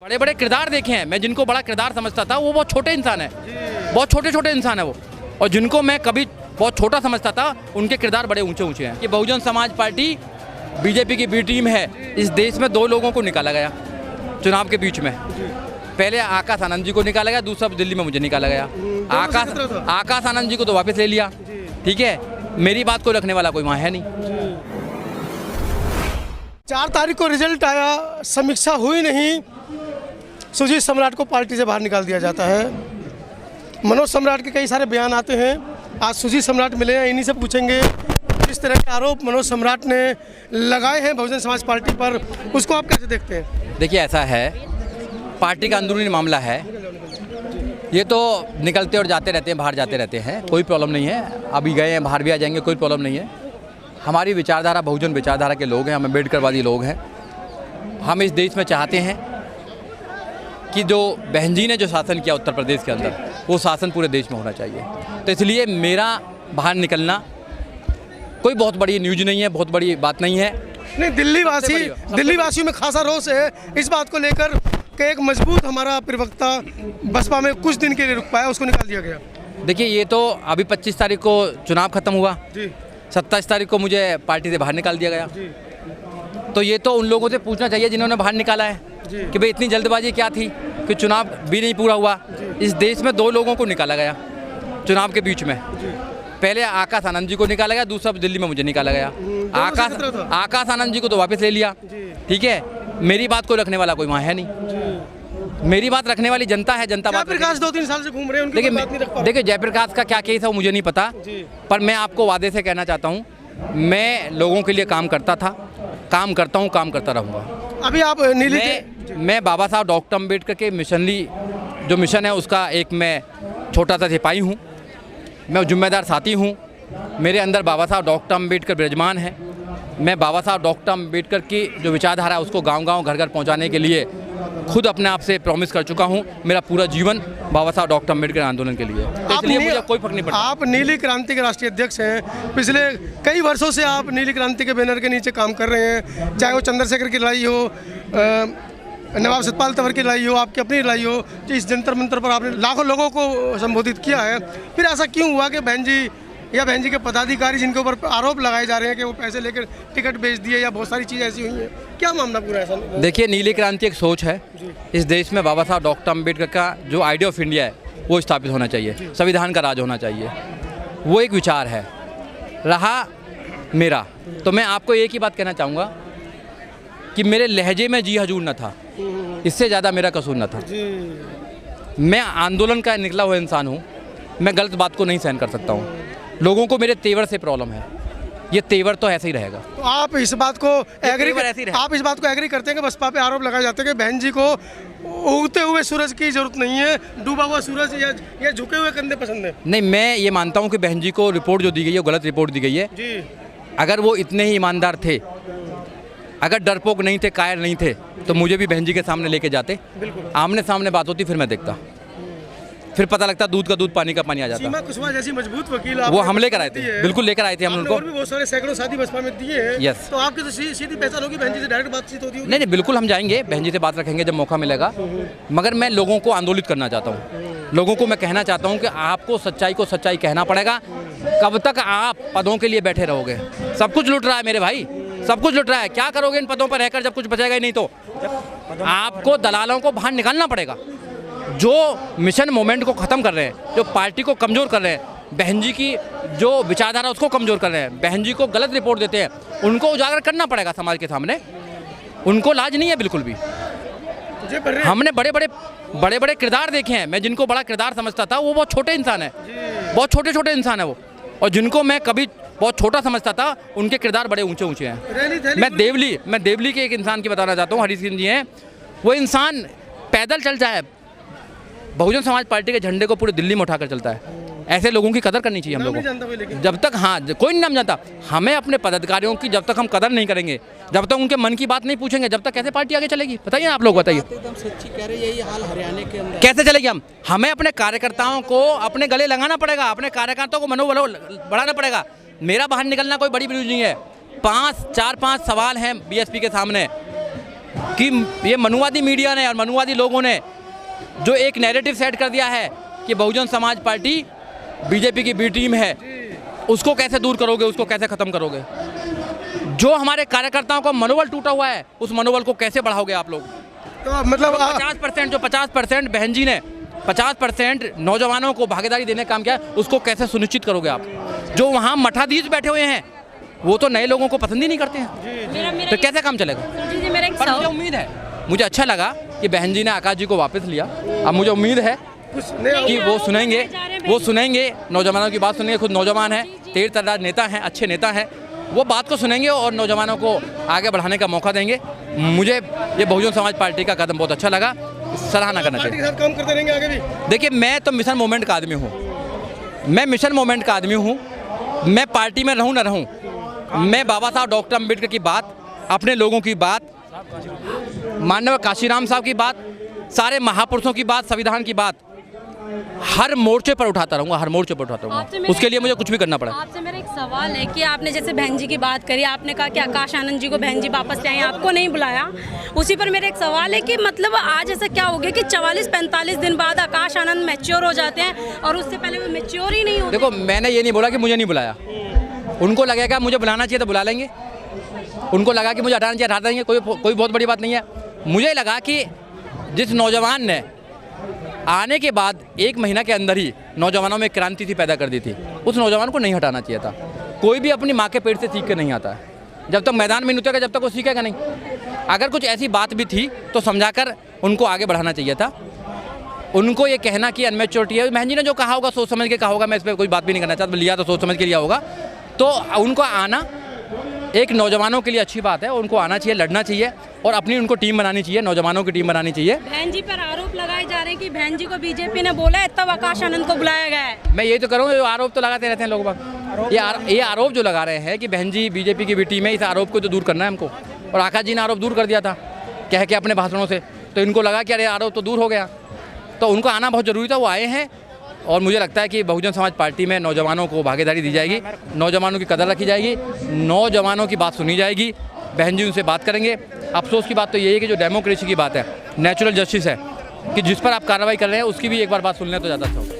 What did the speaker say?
बड़े बड़े किरदार देखे हैं, मैं जिनको बड़ा किरदार समझता था वो बहुत छोटे इंसान है, बहुत छोटे छोटे इंसान है वो। और जिनको मैं कभी बहुत छोटा समझता था उनके किरदार बड़े ऊंचे ऊंचे हैं। ये बहुजन समाज पार्टी बीजेपी की बी टीम है। इस देश में दो लोगों को निकाला गया चुनाव के बीच में। पहले आकाश आनंद जी को निकाला गया, दूसरा दिल्ली में मुझे निकाला गया। आकाश आनंद जी को तो वापस ले लिया, ठीक है। मेरी बात को रखने वाला कोई वहाँ है नहीं। 4 तारीख को रिजल्ट आया, समीक्षा हुई नहीं, सुजीत सम्राट को पार्टी से बाहर निकाल दिया जाता है। मनोज सम्राट के कई सारे बयान आते हैं। आज सुजीत सम्राट मिले हैं, इन्हीं से पूछेंगे किस तरह के आरोप मनोज सम्राट ने लगाए हैं बहुजन समाज पार्टी पर, उसको आप कैसे देखते हैं? देखिए, ऐसा है, पार्टी का अंदरूनी मामला है। ये तो निकलते और जाते रहते हैं, बाहर जाते रहते हैं, कोई प्रॉब्लम नहीं है। अभी गए हैं, बाहर भी आ जाएंगे, कोई प्रॉब्लम नहीं है। हमारी विचारधारा बहुजन विचारधारा के लोग हैं, हम अम्बेडकरवादी लोग हैं। हम इस देश में चाहते हैं कि जो बहन जी ने जो शासन किया उत्तर प्रदेश के अंदर, वो शासन पूरे देश में होना चाहिए। तो इसलिए मेरा बाहर निकलना कोई बहुत बड़ी न्यूज नहीं है, बहुत बड़ी बात नहीं है। नहीं, दिल्ली वासियों में खासा रोष है इस बात को लेकर कि एक मजबूत हमारा प्रवक्ता बसपा में कुछ दिन के लिए रुक पाया, उसको निकाल दिया गया। देखिए, ये तो अभी 25 तारीख को चुनाव खत्म हुआ जी। 27 तारीख को मुझे पार्टी से बाहर निकाल दिया गया जी। तो ये तो उन लोगों से पूछना चाहिए जिन्होंने बाहर निकाला है कि भाई इतनी जल्दबाजी क्या थी कि चुनाव भी नहीं पूरा हुआ। इस देश में 2 लोगों को निकाला गया चुनाव के बीच में। पहले आकाश आनंद जी को निकाला गया, दूसरा दिल्ली में मुझे निकाला गया। आकाश आनंद जी को तो वापस ले लिया, ठीक है। मेरी बात को रखने वाला कोई वहाँ है नहीं। मेरी बात रखने वाली जनता है। जनता बात जयप्रकाश 2-3 साल से घूम रहे हैं, उनकी बात नहीं रख पा रहे। देखिए, जयप्रकाश का क्या केस है वो मुझे नहीं पता, पर मैं आपको वादे से कहना चाहता हूँ, मैं लोगों के लिए काम करता था, काम करता हूँ, काम करता रहूँगा। अभी आप नीली मैं बाबा साहब डॉक्टर अम्बेडकर के जो मिशन है उसका एक मैं छोटा सा सिपाही हूँ, मैं जिम्मेदार साथी हूँ। मेरे अंदर बाबा साहब डॉक्टर अम्बेडकर विराजमान है। मैं बाबा साहब डॉक्टर अम्बेडकर की जो विचारधारा है उसको गांव-गांव, घर-घर पहुंचाने के लिए खुद अपने आप से प्रॉमिस कर चुका हूं। मेरा पूरा जीवन बाबा साहब डॉक्टर अम्बेडकर आंदोलन के लिए, तो इसलिए मुझे कोई फर्क नहीं पड़ता। आप नीली क्रांति के राष्ट्रीय अध्यक्ष हैं, पिछले कई वर्षों से आप नीली क्रांति के बैनर के नीचे काम कर रहे हैं, चाहे वो चंद्रशेखर की लड़ाई हो, नवाब सतपाल तंवर की लड़ाई हो, आपकी अपनी लड़ाई हो। इस जंतर मंतर पर आपने लाखों लोगों को संबोधित किया है। फिर ऐसा क्यों हुआ कि बहन जी या बहन जी के पदाधिकारी जिनके ऊपर आरोप लगाए जा रहे हैं कि वो पैसे लेकर टिकट बेच दिए या बहुत सारी चीज़ें ऐसी हुई हैं, क्या मामला पूरा ऐसा? देखिए, नीली क्रांति एक सोच है। इस देश में बाबा साहब डॉक्टर अम्बेडकर का जो आइडिया ऑफ इंडिया है वो स्थापित होना चाहिए, संविधान का राज होना चाहिए, वो एक विचार है रहा मेरा। तो मैं आपको एक ही बात कहना चाहूँगा कि मेरे लहजे में जी हजूर न था, इससे ज़्यादा मेरा कसूर न था। मैं आंदोलन का निकला हुआ इंसान हूँ, मैं गलत बात को नहीं सहन कर सकता हूँ। लोगों को मेरे तेवर से प्रॉब्लम है, ये तेवर तो ऐसे ही रहेगा। तो आप इस बात को एग्री करते हैं कि बसपा पे आरोप लगाए जाते हैं कि बहन जी को उगते हुए सूरज की जरूरत नहीं है, डूबा हुआ सूरज या झुके हुए कंधे पसंद है? नहीं, मैं ये मानता हूँ कि बहन जी को रिपोर्ट जो दी गई है वो गलत रिपोर्ट दी गई है जी। अगर वो इतने ही ईमानदार थे, अगर डरपोक नहीं थे, कायर नहीं थे, तो मुझे भी बहन जी के सामने लेके जाते, आमने सामने बात होती, फिर मैं देखता, फिर पता लगता दूध का दूध पानी का पानी आ जाता। सीमा कुशवाहा जैसी मजबूत वकील वो हम लेकर आए थे, बिल्कुल लेकर आए थे हम उनको। और भी बहुत सारे सैकड़ों साथी बसपा में दिए हैं। यस। तो आपकी तो सीधी पहचान होगी, बहन जी से डायरेक्ट बातचीत होती होगी? नहीं, बिल्कुल हम जाएंगे, बहन जी से बात रखेंगे जब मौका मिलेगा। मगर मैं लोगों को आंदोलित करना चाहता हूँ, लोगों को मैं कहना चाहता हूँ कि आपको सच्चाई को सच्चाई कहना पड़ेगा। कब तक आप पदों के लिए बैठे रहोगे? सब कुछ लुट रहा है मेरे भाई, सब कुछ लुट रहा है। क्या करोगे इन पदों पर रहकर जब कुछ बचेगा ही नहीं? तो आपको दलालों को बाहर निकालना पड़ेगा, जो मिशन मोमेंट को ख़त्म कर रहे हैं, जो पार्टी को कमज़ोर कर रहे हैं, बहन जी की जो विचारधारा उसको कमज़ोर कर रहे हैं, बहन जी को गलत रिपोर्ट देते हैं, उनको उजागर करना पड़ेगा समाज के सामने। उनको लाज नहीं है बिल्कुल भी। हमने बड़े बड़े किरदार देखे हैं, मैं जिनको बड़ा किरदार समझता था वो बहुत छोटे इंसान है, बहुत छोटे छोटे इंसान है वो। और जिनको मैं कभी बहुत छोटा समझता था उनके किरदार बड़े ऊँचे ऊँचे हैं। मैं देवली के एक इंसान की बताना चाहता हूँ, हरी सिंह जी हैं। वो इंसान पैदल चल जाए, बहुजन समाज पार्टी के झंडे को पूरी दिल्ली में उठाकर चलता है। ऐसे लोगों की कदर करनी चाहिए हम लोगों को। जब तक कोई नहीं नाम जानता, हमें अपने पदाधिकारियों की जब तक हम कदर नहीं करेंगे, जब तक उनके मन की बात नहीं पूछेंगे, जब तक कैसे पार्टी आगे चलेगी? बताइए आप लोग, बताइए एकदम सच्ची कह रहे हैं, यही हाल हरियाणा के अंदर कैसे चलेगी? हमें अपने कार्यकर्ताओं को अपने गले लगाना पड़ेगा, अपने कार्यकर्ताओं को मनोबल बढ़ाना पड़ेगा। मेरा बाहर निकलना कोई बड़ी न्यूज नहीं है। 4-5 सवाल हैं बीएसपी के सामने, कि ये मनुवादी मीडिया ने और मनुवादी लोगों ने जो एक नैरेटिव सेट कर दिया है कि बहुजन समाज पार्टी बीजेपी की बी टीम है, उसको कैसे दूर करोगे, उसको कैसे ख़त्म करोगे? जो हमारे कार्यकर्ताओं का मनोबल टूटा हुआ है, उस मनोबल को कैसे बढ़ाओगे आप लोग? तो मतलब 50% बहन जी ने 50% नौजवानों को भागीदारी देने का काम किया, उसको कैसे सुनिश्चित करोगे आप? जो वहाँ मठाधीश बैठे हुए हैं वो तो नए लोगों को पसंद ही नहीं करते हैं, तो कैसे काम चलेगा? पर मुझे उम्मीद है, मुझे अच्छा लगा कि बहन जी ने आकाश जी को वापस लिया। अब मुझे उम्मीद है कि वो सुनेंगे नौजवानों की बात सुनेंगे। खुद नौजवान है, तेज तर्रार नेता हैं, अच्छे नेता हैं, वो बात को सुनेंगे और नौजवानों को आगे बढ़ाने का मौका देंगे। मुझे ये बहुजन समाज पार्टी का कदम बहुत अच्छा लगा, सराहना करना चाहिए। काम करते रहेंगे आगे भी? देखिए, मैं तो मिशन मूवमेंट का आदमी हूँ, मैं मिशन मूवमेंट का आदमी हूँ। मैं पार्टी में रहूँ ना रहूँ, मैं बाबा साहब डॉक्टर अम्बेडकर की बात, अपने लोगों की बात, माननीय काशीराम साहब की बात, सारे महापुरुषों की बात, संविधान की बात हर मोर्चे पर उठाता रहूँगा, हर मोर्चे पर उठाता रहूँगा। उसके लिए मुझे कुछ भी करना पड़ा। आपसे मेरा एक सवाल है कि आपने जैसे बहन जी की बात करी, आपने कहा कि आकाश आनंद जी को बहन जी वापस ले आए, आपको नहीं बुलाया। उसी पर मेरा एक सवाल है कि मतलब आज ऐसा क्या हो गया कि 44-45 दिन बाद आकाश आनंद मैच्योर हो जाते हैं और उससे पहले वो मैच्योर ही नहीं होते? देखो, मैंने ये नहीं बोला कि मुझे नहीं बुलाया। उनको लगेगा मुझे बुलाना चाहिए तो बुला लेंगे, उनको लगा कि मुझे हटाना चाहिए हटा देंगे, कोई बहुत बड़ी बात नहीं है। मुझे लगा कि जिस नौजवान ने आने के बाद 1 महीना के अंदर ही नौजवानों में क्रांति थी पैदा कर दी थी, उस नौजवान को नहीं हटाना चाहिए था। कोई भी अपनी माँ के पेट से सीख के नहीं आता है, जब तक मैदान में नहीं उतरेगा जब तक वो सीखेगा नहीं। अगर कुछ ऐसी बात भी थी तो समझाकर उनको आगे बढ़ाना चाहिए था। उनको ये कहना कि अनमेच्योरिटी है, बहन जी ने जो कहा होगा सोच समझ के कहा होगा, मैं इस पर कोई बात भी नहीं करना चाहता, लिया तो सोच समझ के लिया होगा। तो उनको आना एक नौजवानों के लिए अच्छी बात है, उनको आना चाहिए, लड़ना चाहिए और अपनी उनको टीम बनानी चाहिए, नौजवानों की टीम बनानी चाहिए। बहन जी पर आरोप लगाए जा रहे हैं कि बहन जी को बीजेपी ने बोला है तब आकाश आनंद को बुलाया गया है। मैं यही तो करूँगा, आरोप तो लगाते रहते हैं लोग बाग। ये आरोप जो लगा रहे हैं कि बहन जी बीजेपी की भी टीम है, इस आरोप को तो दूर करना है हमको। और आकाश जी ने आरोप दूर कर दिया था कह के अपने भाषणों से, तो इनको लगा कि अरे आरोप तो दूर हो गया, तो उनको आना बहुत ज़रूरी था, वो आए हैं। और मुझे लगता है कि बहुजन समाज पार्टी में नौजवानों को भागीदारी दी जाएगी, नौजवानों की कदर रखी जाएगी, नौजवानों की बात सुनी जाएगी, बहन जी उनसे बात करेंगे। अफसोस की बात तो यही है कि जो डेमोक्रेसी की बात है, नेचुरल जस्टिस है, कि जिस पर आप कार्रवाई कर रहे हैं उसकी भी एक बार बात सुन लें तो ज़्यादा अच्छा होगा।